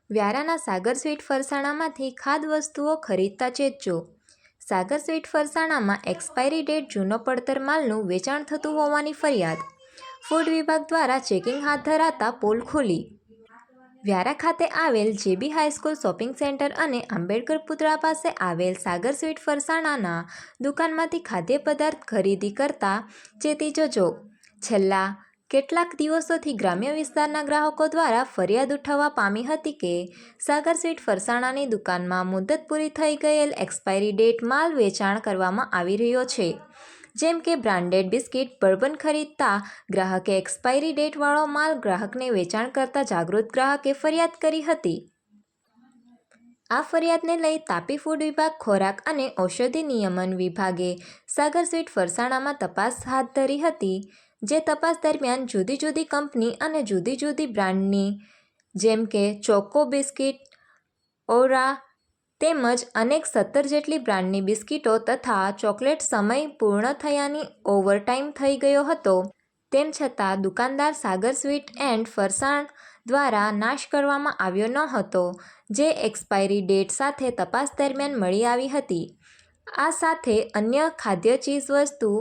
વ્યારાના સાગર sweet ફરસાણામાંથી ખાદ્યવસ્તુઓ ખરીદતા ચેતજો. સાગર sweet ફરસાણામાં expiry date જૂનો પડતર માલનું વેચાણ થતું હોવાની ફરિયાદ. ફૂડ વિભાગ દ્વારા ચેકિંગ હાથ ધરાતા પોલ ખુલી. વ્યારા ખાતે આવેલ જેબી હાઈસ્કૂલ શોપિંગ સેન્ટર અને આંબેડકર પુતળા પાસે આવેલ સાગર સ્વીટ ફરસાણાના દુકાનમાંથી ખાદ્ય પદાર્થ ખરીદી કરતા ચેતી જજો. છેલ્લા કેટલાક દિવસોથી ગ્રામ્ય વિસ્તારના ગ્રાહકો દ્વારા ફરિયાદ ઉઠાવવા પામી હતી કે સાગર સ્વીટ ફરસાણાની દુકાનમાં મુદત પૂરી થઈ ગયેલ એક્સપાયરી ડેટ માલ વેચાણ કરવામાં આવી રહ્યો છે. જેમ કે બ્રાન્ડેડ બિસ્કિટ બર્બન ખરીદતા ગ્રાહકે એક્સપાયરી ડેટવાળો માલ ગ્રાહકને વેચાણ કરતા જાગૃત ગ્રાહકે ફરિયાદ કરી હતી. આ ફરિયાદને લઈ તાપી ફૂડ વિભાગ ખોરાક અને ઔષધિ નિયમન વિભાગે સાગર સ્વીટ ફરસાણામાં તપાસ હાથ ધરી હતી. જે તપાસ દરમિયાન જુદી જુદી કંપની અને જુદી જુદી બ્રાન્ડની જેમ કે ચોકો બિસ્કિટ, ઓરા તેમજ અનેક 17 જેટલી બ્રાન્ડની બિસ્કિટો તથા ચોકલેટ સમય પૂર્ણ થયાની ઓવરટાઈમ થઈ ગયો હતો. તેમ છતાં દુકાનદાર સાગર સ્વીટ એન્ડ ફરસાણ દ્વારા નાશ કરવામાં આવ્યો ન હતો, જે એક્સપાયરી ડેટ સાથે તપાસ દરમિયાન મળી આવી હતી. આ સાથે અન્ય ખાદ્ય ચીજવસ્તુ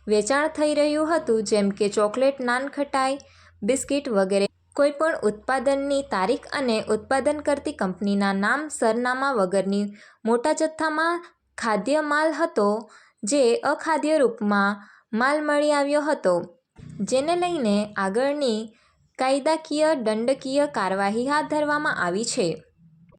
વેચાણ થઈ રહ્યું હતું જેમ કે ચોકલેટ, નાનખટાઈ, બિસ્કિટ વગેરે. કોઈપણ ઉત્પાદનની તારીખ અને ઉત્પાદન કરતી કંપનીના નામ સરનામા વગરની મોટા જથ્થામાં ખાદ્ય માલ હતો, જે અખાદ્ય રૂપમાં માલ મળી આવ્યો હતો. જેને લઈને આગળની કાયદાકીય દંડકીય કાર્યવાહી હાથ ધરવામાં આવી છે.